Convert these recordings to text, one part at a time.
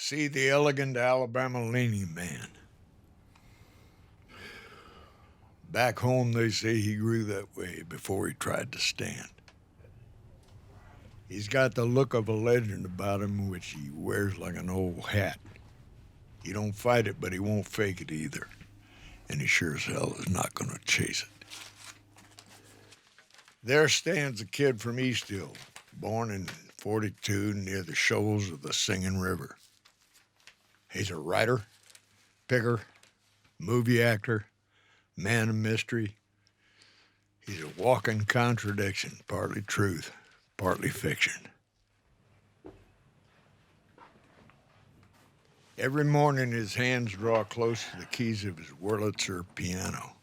See the elegant Alabama leaning man. Back home, they say he grew that way before he tried to stand. He's got the look of a legend about him, which he wears like an old hat. He don't fight it, but he won't fake it either. And he sure as hell is not going to chase it. There stands a kid from East Hill, born in 42 near the shoals of the Singing River. He's a writer, picker, movie actor, man of mystery. He's a walking contradiction, partly truth, partly fiction. Every morning his hands draw close to the keys of his Wurlitzer piano.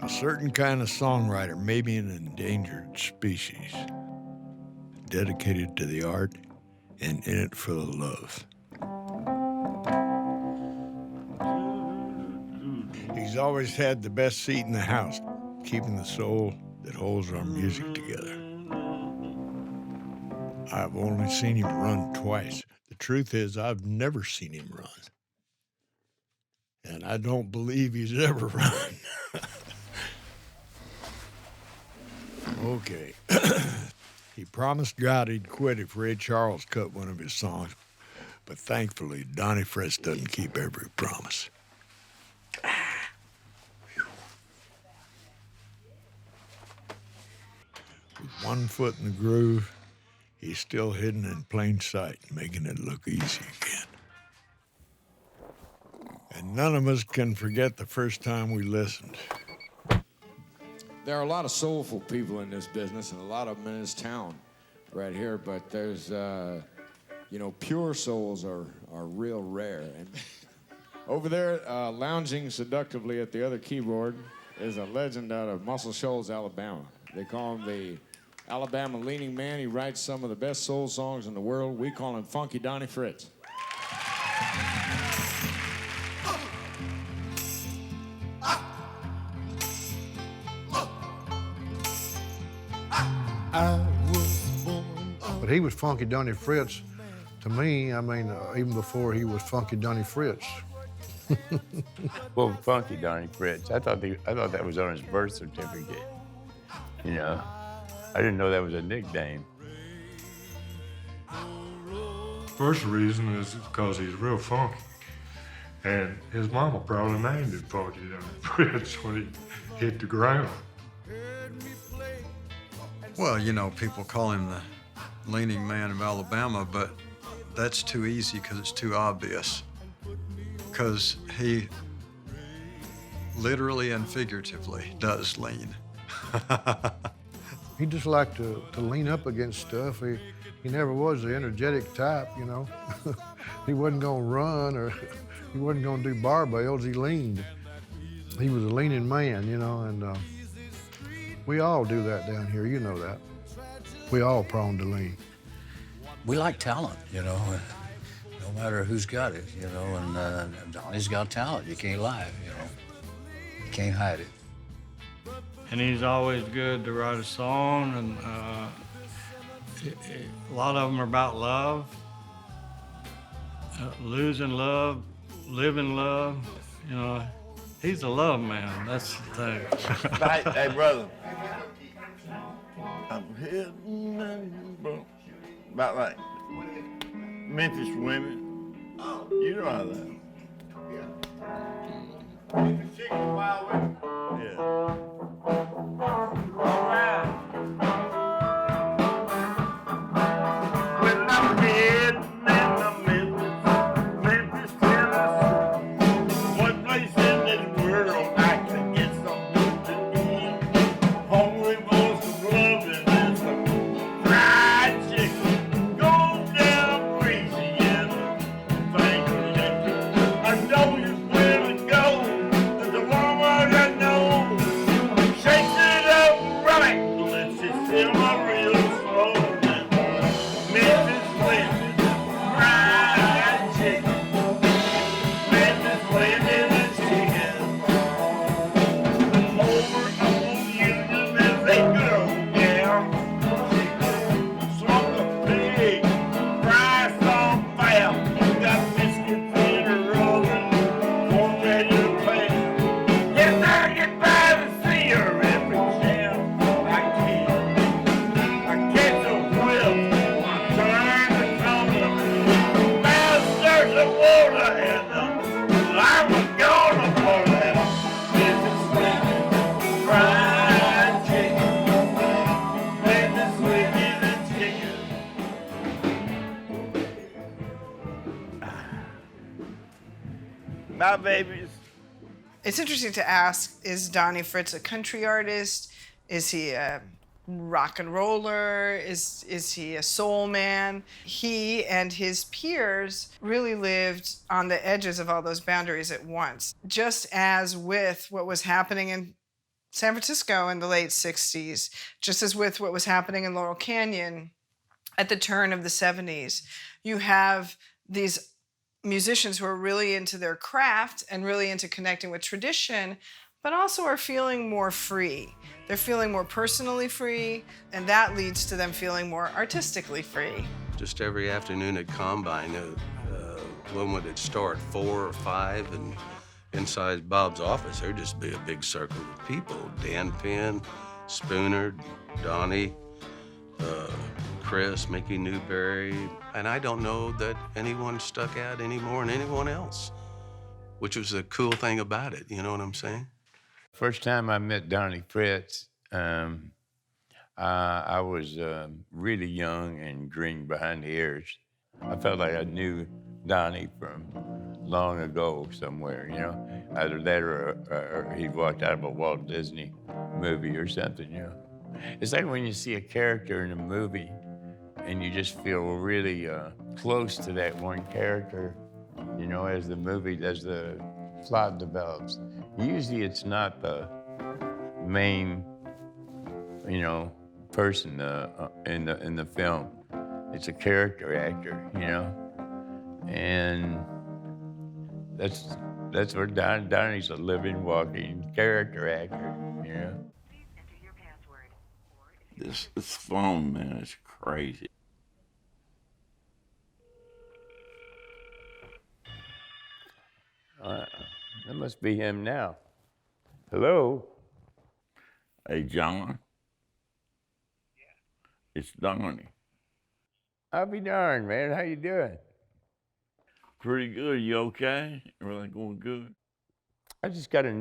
A certain kind of songwriter, maybe an endangered species, dedicated to the art and in it for the love. He's always had the best seat in the house, keeping the soul that holds our music together. I've only seen him run twice. The truth is, I've never seen him run. And I don't believe he's ever run. Okay. He promised God he'd quit if Ray Charles cut one of his songs, but thankfully, Donnie Fritts doesn't keep every promise. With one foot in the groove, he's still hidden in plain sight, making it look easy again. And none of us can forget the first time we listened. There are a lot of soulful people in this business, and a lot of them in this town right here, but there's, pure souls are real rare. And over there, lounging seductively at the other keyboard, is a legend out of Muscle Shoals, Alabama. They call him the Alabama leaning man. He writes some of the best soul songs in the world. We call him Funky Donnie Fritts. But he was Funky Donnie Fritts to me. I mean, even before he was Funky Donnie Fritts. Well, Funky Donnie Fritts. I thought that was on his birth certificate. You know, I didn't know that was a nickname. First reason is because he's real funky, and his mama probably named him Funky Donnie Fritts when he hit the ground. Well, people call him the leaning man of Alabama, but that's too easy because it's too obvious. Because he literally and figuratively does lean. He just liked to lean up against stuff. He never was the energetic type, He wasn't gonna run or he wasn't gonna do barbells, he leaned. He was a leaning man, and we all do that down here, you know that. We all prone to lean. We like talent, no matter who's got it, and Donnie's got talent, you can't lie, You can't hide it. And he's always good to write a song, and a lot of them are about love, losing love, living love, He's a love man, that's the thing. Hey, brother. I'm hitting about like Memphis women. You know how that. Memphis chicken, wild women. Yeah. All right. When I'm heading in the Memphis, Tennessee, one place in this world I can get something to eat. Hungry for some loving and some fried chicken. Go down crazy and thank you. I know you where to go. There's a woman I know. Hi, babies. It's interesting to ask, is Donnie Fritts a country artist? Is he a rock and roller? Is he a soul man? He and his peers really lived on the edges of all those boundaries at once. Just as with what was happening in San Francisco in the late 60s, just as with what was happening in Laurel Canyon at the turn of the 70s, you have these musicians who are really into their craft and really into connecting with tradition, but also are feeling more free. They're feeling more personally free, and that leads to them feeling more artistically free. Just every afternoon at Combine, one would start 4 or 5, and inside Bob's office, there'd just be a big circle of people. Dan Penn, Spooner, Donnie, Kris, Mickey Newberry, and I don't know that anyone stuck out any more than anyone else, which was the cool thing about it, you know what I'm saying? First time I met Donnie Fritts, I was really young and green behind the ears. I felt like I knew Donnie from long ago somewhere, you know, either that or he walked out of a Walt Disney movie or something, you know. It's like when you see a character in a movie and you just feel really close to that one character, you know, as the plot develops. Usually it's not the main, you know, person in the film. It's a character actor, you know, and that's where Donnie's a living, walking character actor, you know. This phone, man, is crazy. That must be him now. Hello? Hey, John. Yeah. It's Donnie. I'll be darned, man. How you doing? Pretty good. You okay? Everything going good? I got a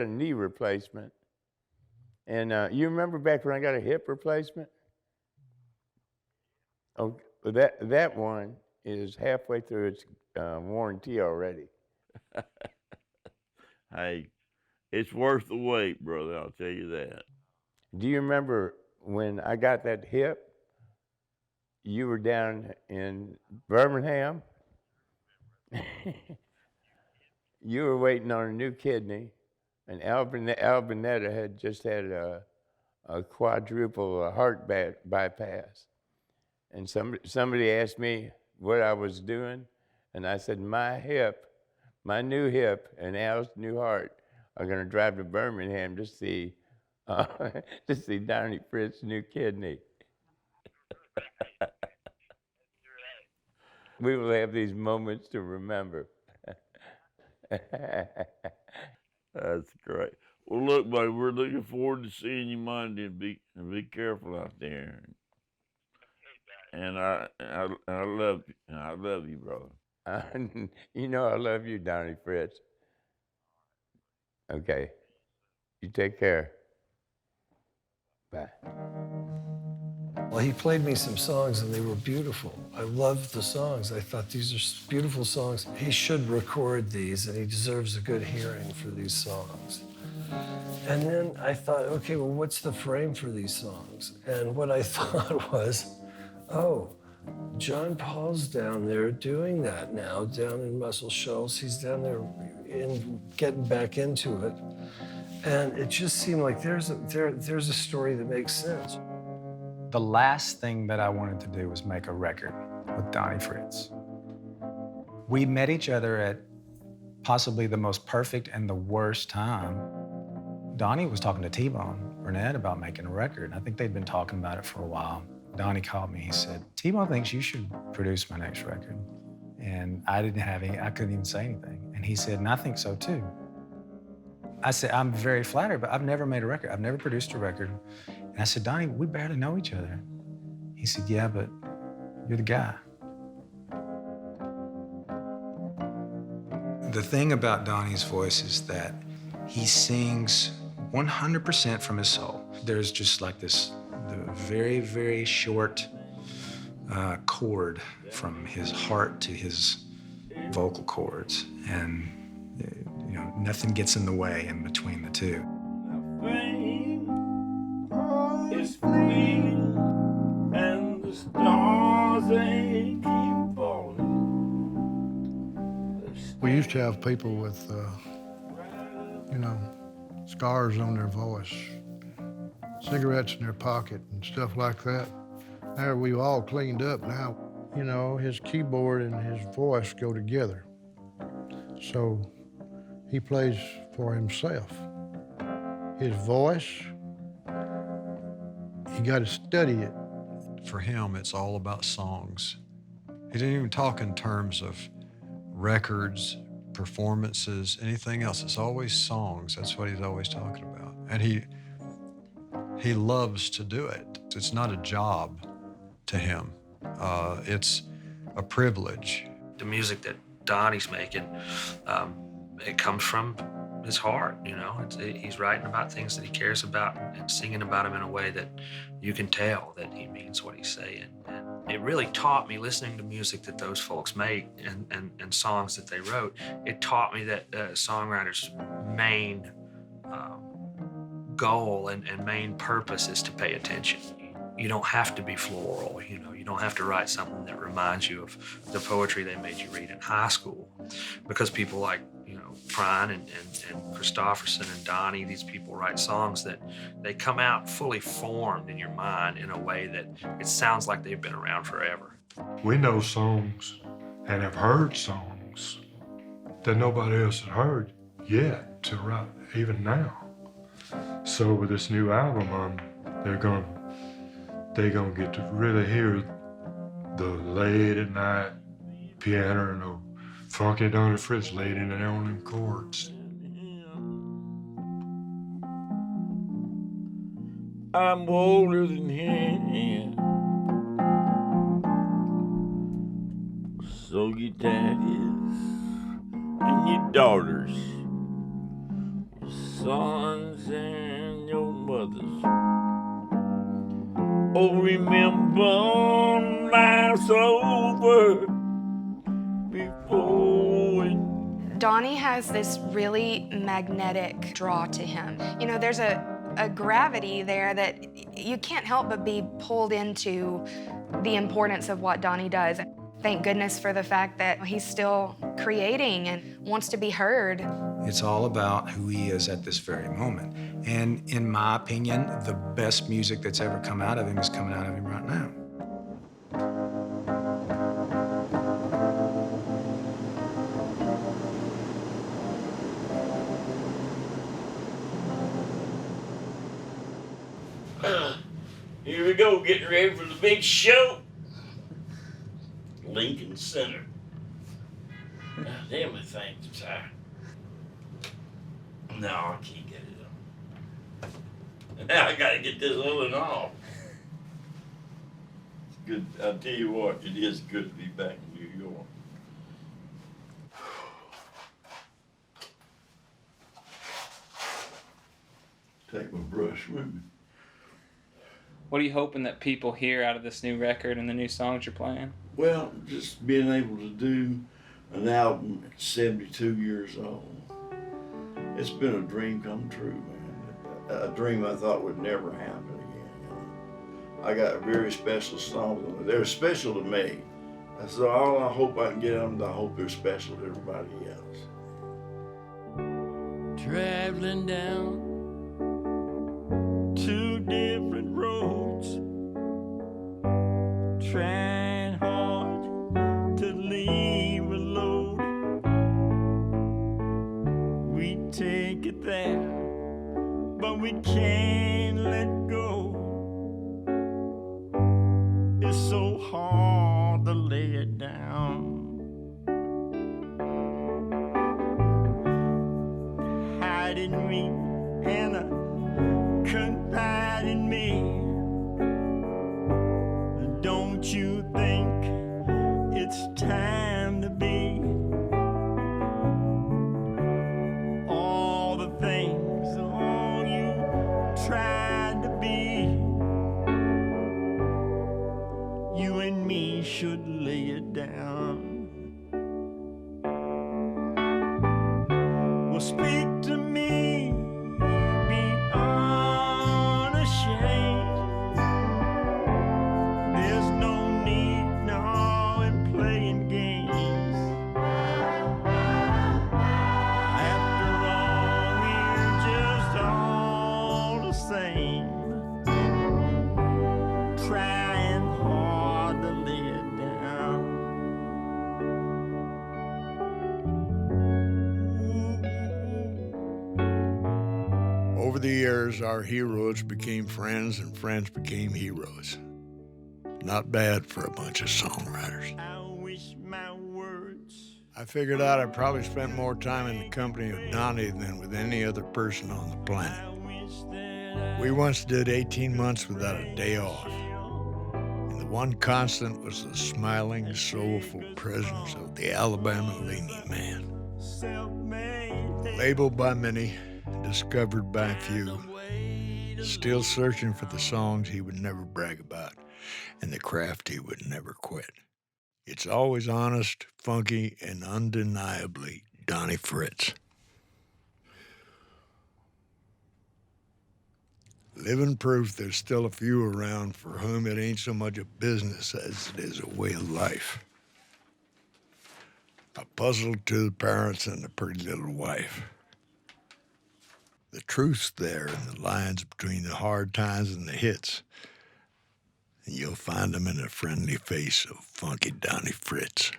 knee replacement. And you remember back when I got a hip replacement? Oh, that one is halfway through its warranty already. Hey, it's worth the wait, brother, I'll tell you that. Do you remember when I got that hip? You were down in Birmingham. You were waiting on a new kidney, and Albinetta had just had a quadruple heart bypass. And somebody asked me what I was doing, and I said, my new hip and Al's new heart are going to drive to Birmingham to see Donnie Fritts' new kidney. We will have these moments to remember. That's great. Well, look, buddy, we're looking forward to seeing you Monday, and be careful out there. And I love you, brother. You know I love you, Donnie Fritts. Okay. You take care. Bye. Well, he played me some songs, and they were beautiful. I loved the songs. I thought these are beautiful songs. He should record these, and he deserves a good hearing for these songs. And then I thought, okay, well, what's the frame for these songs? And what I thought was, oh, John Paul's down there doing that now, down in Muscle Shoals. He's down there getting back into it. And it just seemed like there's a story that makes sense. The last thing that I wanted to do was make a record with Donnie Fritts. We met each other at possibly the most perfect and the worst time. Donnie was talking to T-Bone Burnett about making a record. I think they'd been talking about it for a while. Donnie called me, he said, T-Bone thinks you should produce my next record. And I couldn't even say anything. And he said, and I think so too. I said, I'm very flattered, but I've never made a record. I've never produced a record. And I said, Donnie, we barely know each other. He said, yeah, but you're the guy. The thing about Donnie's voice is that he sings 100% from his soul. There's just like the very, very short chord from his heart to his vocal cords. And Nothing gets in the way in between the two. Fame is fleeting, and the stars they keep falling. We used to have people with, scars on their voice, cigarettes in their pocket and stuff like that. Now we've all cleaned up now. His keyboard and his voice go together. So he plays for himself. His voice, you got to study it. For him, it's all about songs. He didn't even talk in terms of records, performances, anything else. It's always songs. That's what he's always talking about. And he loves to do it. It's not a job to him. It's a privilege. The music that Donnie's making, it comes from his heart, he's writing about things that he cares about and singing about them in a way that you can tell that he means what he's saying. And it really taught me, listening to music that those folks make and songs that they wrote, it taught me that songwriters' main goal and main purpose is to pay attention. You don't have to be floral, you don't have to write something that reminds you of the poetry they made you read in high school, because people like Prine and Kristofferson and Donnie, these people write songs that they come out fully formed in your mind in a way that it sounds like they've been around forever. We know songs and have heard songs that nobody else had heard yet to write, even now. So with this new album, they're gonna get to really hear the late at night piano and the funky Donnie Fritts laid in there on them chords. I'm older than him, so your daddies and your daughters, your sons and your mothers. Oh, remember life's over before it. Donnie has this really magnetic draw to him. There's a gravity there that you can't help but be pulled into the importance of what Donnie does. Thank goodness for the fact that he's still creating and wants to be heard. It's all about who he is at this very moment. And in my opinion, the best music that's ever come out of him is coming out of him right now. Here we go, getting ready for the big show. Lincoln Center. Damn, the thing's tired. No, I can't get it up. Now I gotta get this on and off. It's good. I'll tell you what, it is good to be back in New York. Take my brush with me. What are you hoping that people hear out of this new record and the new songs you're playing? Well, just being able to do an album at 72 years old. It's been a dream come true, man. A dream I thought would never happen again. I got very special songs on it. They're special to me. So all I hope I can get them, I hope they're special to everybody else. Traveling down two different roads, trying hard to leave a load. We take it there, but we can't let go. It's so hard to lay it down. Hiding me, Hannah, confide in me. Don't you think it's time to be all the things all you tried to be? You and me should lay it down. We'll speak years, our heroes became friends and friends became heroes. Not bad for a bunch of songwriters. I figured out I probably spent more time in the company of Donnie than with any other person on the planet. We once did 18 months without a day off. And the one constant was the smiling, soulful presence of the Alabama leaning man. Labeled by many, discovered by few, still searching for the songs he would never brag about and the craft he would never quit. It's always honest, funky, and undeniably Donnie Fritts. Living proof there's still a few around for whom it ain't so much a business as it is a way of life. A puzzle to the parents and the pretty little wife. The truth's there in the lines between the hard times and the hits. And you'll find them in the friendly face of funky Donnie Fritts.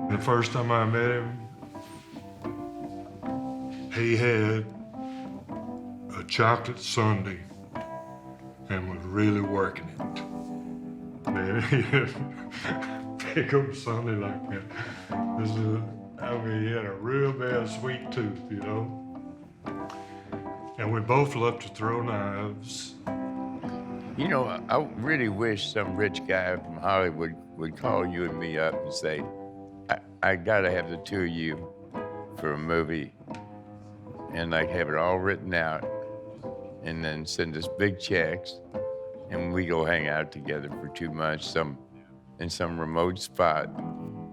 The first time I met him, he had a chocolate sundae and was really working it. Man, he had a big old sundae like that. He had a real bad sweet tooth, you know? And we both loved to throw knives. You know, I really wish some rich guy from Hollywood would call you and me up and say, I gotta have the two of you for a movie, and like have it all written out, and then send us big checks, and we go hang out together for 2 months in some remote spot,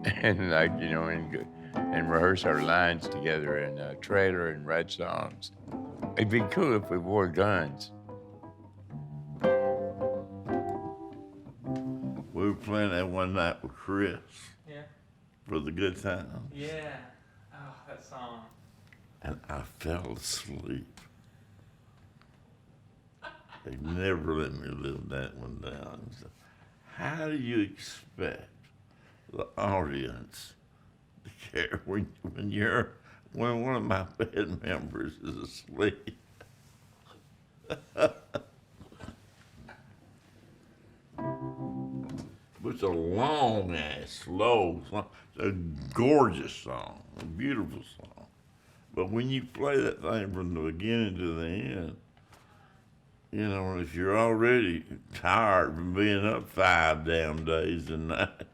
and and rehearse our lines together in a trailer and write songs. It'd be cool if we wore guns. We were playing that one night with Kris. Yeah. For the good time. Yeah. Oh, that song. And I fell asleep. They never let me live that one down. So how do you expect the audience to care when one of my band members is asleep? It's a long-ass, slow song. It's a gorgeous song, a beautiful song. But when you play that thing from the beginning to the end, you know, if you're already tired from being up 5 damn days and nights,